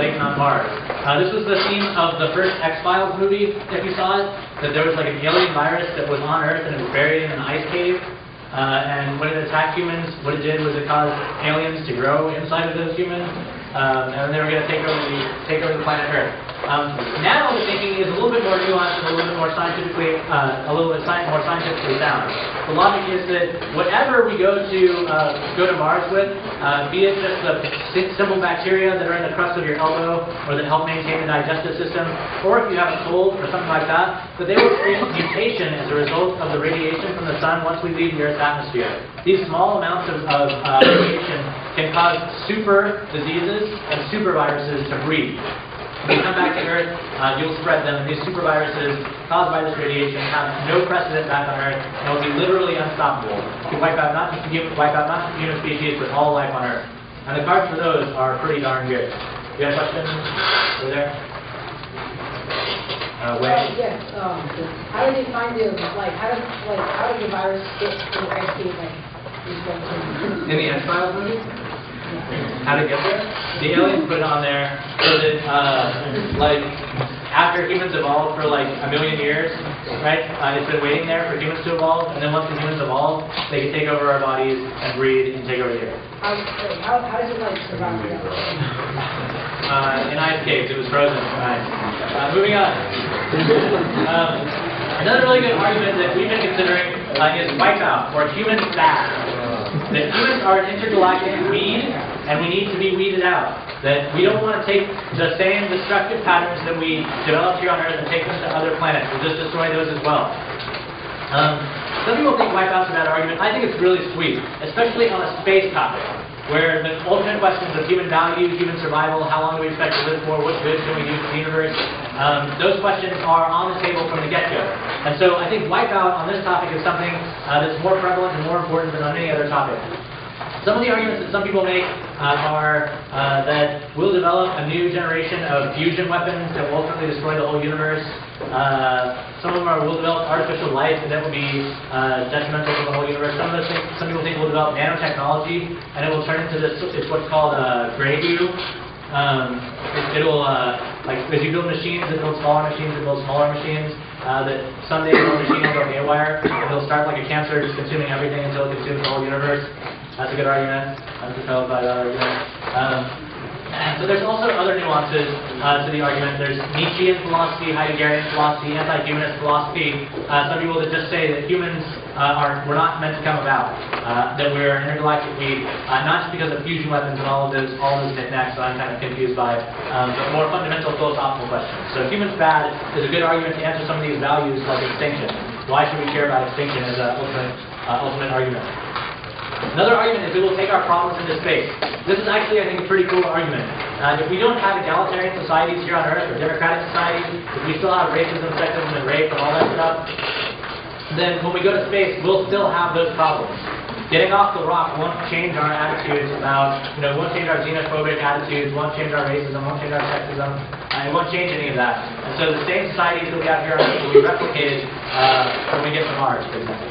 latent on Mars. This was the theme of the first X-Files movie, if you saw it, that there was like an alien virus that was on Earth and it was buried in an ice cave. And when it attacked humans, what it did was it caused aliens to grow inside of those humans, and they were going to take over the planet Earth. Now the thinking is a little bit more nuanced and a little bit more scientifically, more scientifically sound. The logic is that whatever we go to Mars with, be it just the simple bacteria that are in the crust of your elbow or that help maintain the digestive system, or if you have a cold or something like that, that they will create mutation as a result of the radiation from the sun once we leave the Earth's atmosphere. These small amounts of radiation can cause super diseases and super viruses to breed. When you come back to Earth, you'll spread them, and these super viruses caused by this radiation have no precedent back on Earth and will be literally unstoppable. You can wipe out not just the human species, but all life on Earth. And the cards for those are pretty darn good. You have questions over there? Yes. How did they find the how did the virus get to the ice cave? In the X-Files movie? How to get there? The aliens put it on there so that, after humans evolved for like 1 million years, right? It's been waiting there for humans to evolve, and then once the humans evolve, they can take over our bodies and breed and take over the Earth. How does it survive? In ice caves, it was frozen. Right. Moving on. Another really good argument that we've been considering is wipeout, or human fad. That humans are an intergalactic weed, and we need to be weeded out. That we don't want to take the same destructive patterns that we developed here on Earth and take them to other planets. We'll just destroy those as well. Some people think wipeout's a bad argument. I think it's really sweet, especially on a space topic, where the ultimate questions of human value, human survival, how long do we expect to live for, what good can we do to the universe, those questions are on the table from the get-go. And so I think wipeout on this topic is something that's more prevalent and more important than on any other topic. Some of the arguments that some people make are that we'll develop a new generation of fusion weapons that will ultimately destroy the whole universe. Some of them are we'll develop artificial life and that will be detrimental to the whole universe. Some people think we'll develop nanotechnology and it will turn into this. It's what's called gray goo. It'll like as you build machines that build smaller machines that build smaller machines. That someday the machine will go haywire and it'll start like a cancer, just consuming everything until it consumes the whole universe. That's a good argument. I'm compelled by that argument. So there's also other nuances to the argument. There's Nietzschean philosophy, Heideggerian philosophy, anti-humanist philosophy. Some people that just say that humans were not meant to come about. That we're an intergalactic weed, not just because of fusion weapons and all those knickknacks that I'm kind of confused by, but more fundamental philosophical questions. So humans bad is a good argument to answer some of these values like extinction. Why should we care about extinction as an ultimate argument? Another argument is we will take our problems into space. This is actually, I think, a pretty cool argument. If we don't have egalitarian societies here on Earth, or democratic societies, if we still have racism, sexism, and rape, and all that stuff, then when we go to space, we'll still have those problems. Getting off the rock won't change our attitudes about, won't change our xenophobic attitudes, won't change our racism, won't change our sexism, it won't change any of that. And so the same societies that we have here on Earth will be replicated when we get to Mars, for example.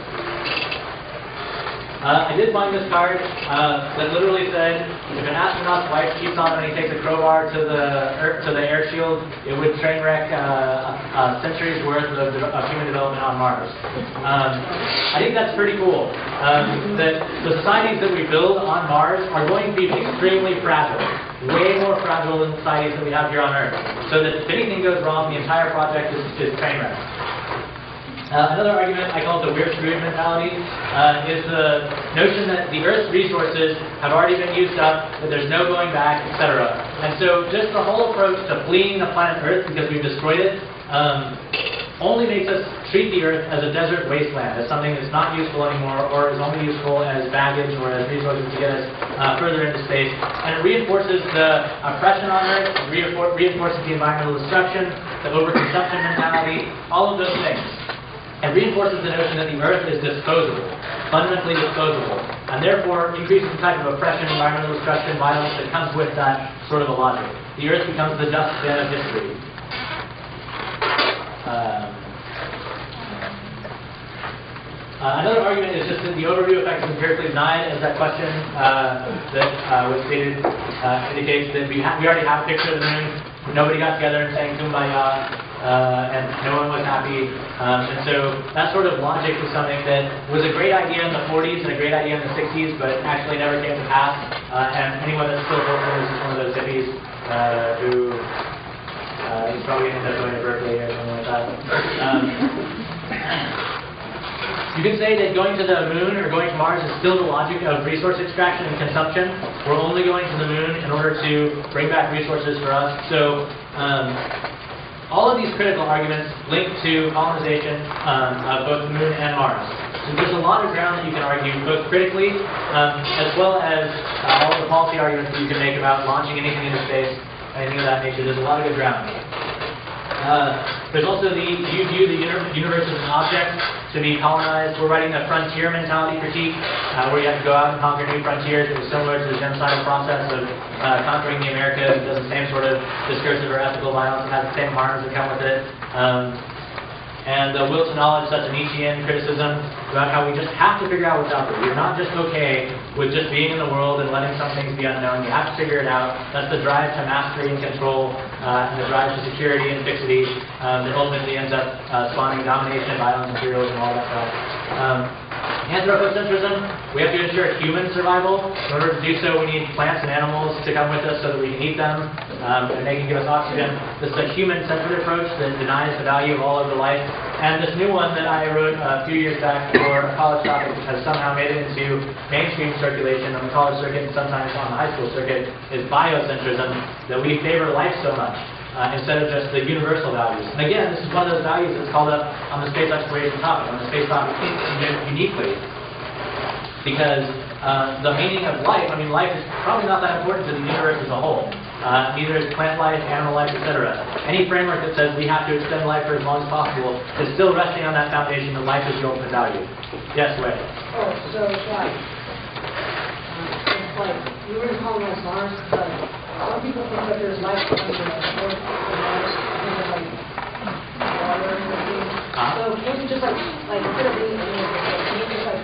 I did find this card that literally said, if an astronaut's wife cheats on him and he takes a crowbar to the air shield, it would train wreck centuries worth of human development on Mars. I think that's pretty cool. That the societies that we build on Mars are going to be extremely fragile. Way more fragile than societies that we have here on Earth. So that if anything goes wrong, the entire project is train wreck. Another argument I call it the we're screwed mentality is the notion that the Earth's resources have already been used up, that there's no going back, etc. And so just the whole approach to fleeing the planet Earth because we've destroyed it only makes us treat the Earth as a desert wasteland, as something that's not useful anymore or is only useful as baggage or as resources to get us further into space. And it reinforces the oppression on Earth, it reinforces the environmental destruction, the overconsumption mentality, all of those things. It reinforces the notion that the Earth is disposable, fundamentally disposable, and therefore increases the type of oppression, environmental destruction, violence that comes with that sort of a logic. The Earth becomes the dust bin of history. Another argument is just that the overview effect is empirically denied, as that question that was stated indicates that we already have a picture of the moon. Nobody got together and sang Kumbaya, and no one was happy. And so that sort of logic is something that was a great idea in the 40s and a great idea in the 60s, but actually never came to pass. And anyone that's still hopeful is just one of those hippies who he's probably going to end up going to Berkeley or something like that. You can say that going to the moon or going to Mars is still the logic of resource extraction and consumption. We're only going to the moon in order to bring back resources for us. So all of these critical arguments link to colonization of both the moon and Mars. So there's a lot of ground that you can argue, both critically as well as all the policy arguments that you can make about launching anything into space, anything of that nature. There's a lot of good ground. There's also do you view the universe as an object to be colonized? We're writing a frontier mentality critique, where you have to go out and conquer new frontiers. It was similar to the genocidal process of conquering the Americas. It does the same sort of discursive or ethical violence. It has the same harms that come with it. And the will to knowledge, such a Nietzschean criticism about how we just have to figure out what's out there. We're not just okay with just being in the world and letting some things be unknown. You have to figure it out. That's the drive to mastery and control, and the drive to security and fixity that ultimately ends up spawning domination, violence, imperialism, all that stuff. Anthropocentrism, we have to ensure human survival. In order to do so, we need plants and animals to come with us so that we can eat them, and they can give us oxygen. This is a human-centered approach that denies the value of all other life. And this new one that I wrote a few years back for a college topic has somehow made it into mainstream circulation on the college circuit and sometimes on the high school circuit, is biocentrism, that we favor life so much. Instead of just the universal values. And again, this is one of those values that's called up on the space exploration topic, on the space topic uniquely. Because the meaning of life, I mean, life is probably not that important to the universe as a whole. Neither is plant life, animal life, etc. Any framework that says we have to extend life for as long as possible is still resting on that foundation that life is the ultimate value. Yes, Wei? Oh, so it's like we were to colonize Mars, but some people think that there's life on the Earth and Mars, like water and everything. So can't you just like instead of being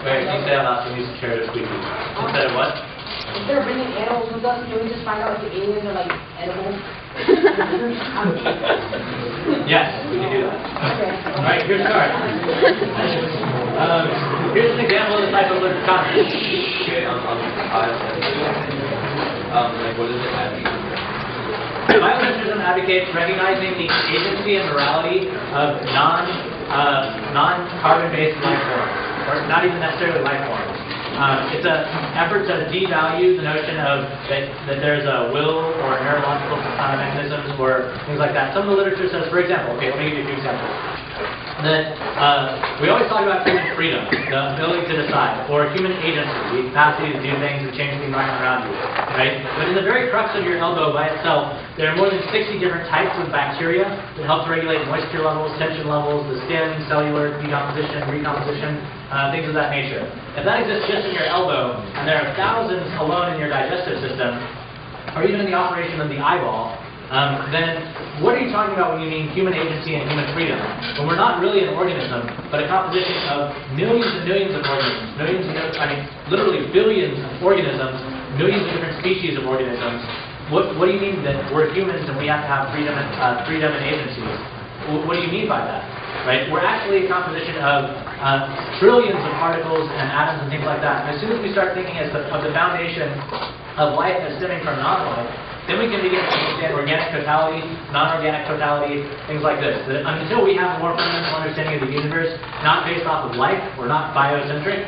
Wait, can you say that last one? You should squeaky. Instead of what? Instead of bringing animals with us, can we just find out if the aliens are like edible? Yes, we can do that. Okay. All right, here's the card. Here's an example of the type of literature content. Okay, like what does it advocate? Biocentrism advocates recognizing the agency and morality of non-carbon-based life forms, or not even necessarily life forms. It's an effort to devalue the notion of that there's a will or neurological mechanisms or things like that. Some of the literature says, for example, okay, let me give you a few examples. That we always talk about human freedom, the ability to decide, or human agency, the capacity to do things and change the environment around you, right? But in the very crux of your elbow by itself, there are more than 60 different types of bacteria that help to regulate moisture levels, tension levels, the skin, cellular decomposition, recomposition, things of that nature. If that exists just in your elbow, and there are thousands alone in your digestive system, or even in the operation of the eyeball, then what are you talking about when you mean human agency and human freedom? When we're not really an organism, but a composition of millions and millions of organisms, literally billions of organisms, millions of different species of organisms. What do you mean that we're humans and we have to have freedom and agency? What do you mean by that? Right? We're actually a composition of trillions of particles and atoms and things like that. And as soon as we start thinking of the foundation of life as stemming from non-life, then we can begin to understand organic totality, non-organic totality, things like this. That until we have a more fundamental understanding of the universe, not based off of life, or not biocentric,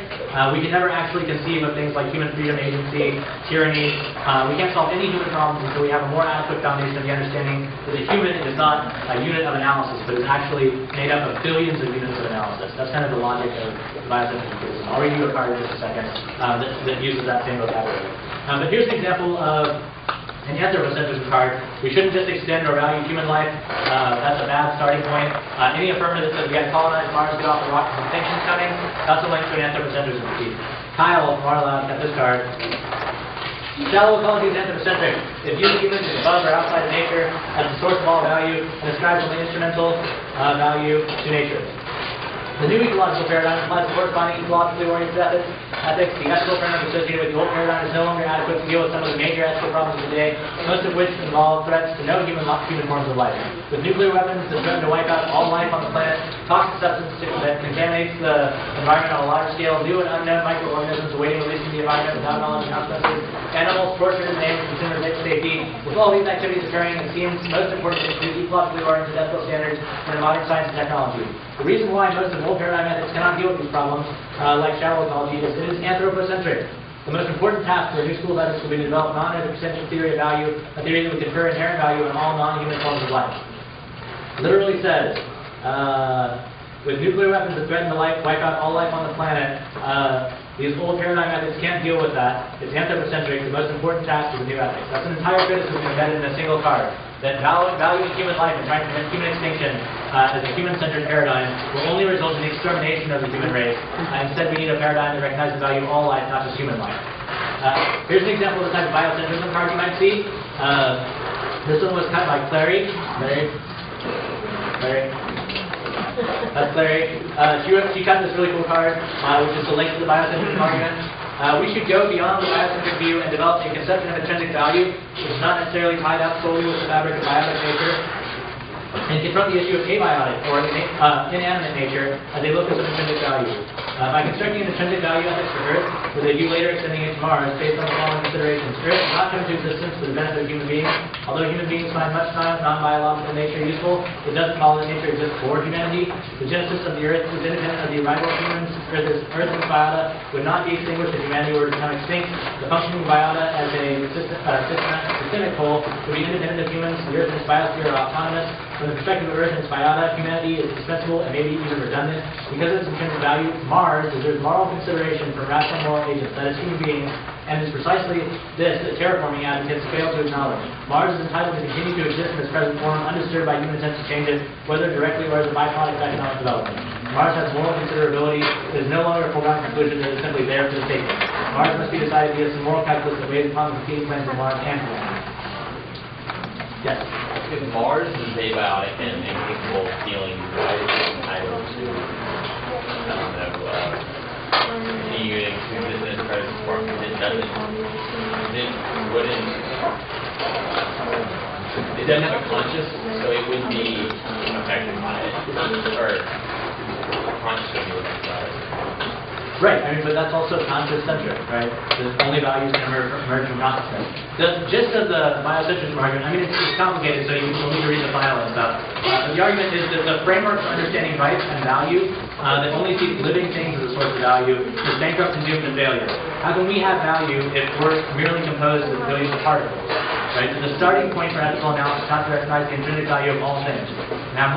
we can never actually conceive of things like human freedom, agency, tyranny. We can't solve any human problems until we have a more adequate foundation of the understanding that the human is not a unit of analysis, but is actually made up of billions of units of analysis. That's kind of the logic of biocentric criticism. I'll read you a card in just a second that uses that same vocabulary. But here's an example of an anthropocentrism card. We shouldn't just extend or value human life. That's a bad starting point. Any affirmative that says we got to colonize Mars, get off the rocket, extinction's coming, that's a link to an anthropocentrism critique. Kyle from our lab got this card. Shallow ecology is anthropocentric. It views humans as above or outside of nature as the source of all value and ascribes only instrumental value to nature. The new ecological paradigm applies corresponding ecologically oriented ethics. The ethical framework associated with the old paradigm is no longer adequate to deal with some of the major ethical problems of today, most of which involve threats to no human forms of life. With nuclear weapons that threaten to wipe out all life on the planet, toxic substances that contaminates the environment on a large scale, new and unknown microorganisms awaiting release into the environment without knowledge and consequences, animals tortured in the name of consumer safety. With all these activities occurring, it seems most important to introduce ecologically oriented ethical standards in modern science and technology. The reason why most of old paradigm ethics cannot deal with these problems, like shallow ecology, is it is anthropocentric. The most important task for a new school of ethics will be to develop non-anthropocentric theory of value, a theory that would confer inherent value in all non-human forms of life. Literally says, with nuclear weapons that threaten to wipe out all life on the planet, these old paradigm ethics can't deal with that. It's anthropocentric. The most important task is the new ethics. That's an entire criticism embedded in a single card. That valuing human life and trying to prevent human extinction as a human-centered paradigm will only result in the extermination of the human race. Instead, we need a paradigm that recognizes the value of all life, not just human life. Here's an example of the type of biocentrism card you might see. This one was cut by Clary. That's Clary. She cut this really cool card, which is the link to the biocentrism argument. We should go beyond the biocentric view and develop a conception of intrinsic value, which is not necessarily tied up solely with the fabric of biotic nature, and confront the issue of abiotic, or inanimate nature, as a locus of intrinsic value. By constructing an intrinsic value ethics for Earth, with a view later extending it to Mars, based on the following considerations. Earth does not come into existence for the benefit of human beings. Although human beings find much non-biological nature useful, it doesn't follow that nature exists for humanity. The genesis of the Earth is independent of the arrival of humans. Earth's biota would not be extinguished if humanity were to become extinct. The functioning biota as a systemic whole would be independent of humans. The Earth and its biosphere are autonomous. From the perspective of Earth and its biota, humanity is dispensable and maybe even redundant. Because of its intrinsic value, Mars deserves moral consideration from rational moral agents, that is, human beings, and it's precisely this that terraforming advocates fail to acknowledge. Mars is entitled to continue to exist in its present form, undisturbed by human attempts to change it, whether directly or as a byproduct of economic development. Mars has moral considerability. It is no longer a foregone conclusion that it is simply there for the taking. Mars must be decided via some moral calculus that weighs upon the competing claims of Mars and humanity. Yes? If Mars is abiotic and incapable of feeling, why is it entitled to, continuing to exist in its present form? It doesn't have a conscious, so it would be affected by it, or consciously be affected by it. Right, I mean, but that's also conscious-centric, right? The only values can emerge from consciousness. The gist of the biocentrism argument, I mean, it's complicated, so you'll need to read the file and stuff. But the argument is that the framework for understanding rights and value that only sees living things as a source of value is bankrupt and doomed to failure. How can we have value if we're merely composed of billions of particles? Right? So the starting point for ethical analysis is not to recognize the intrinsic value of all things. Now,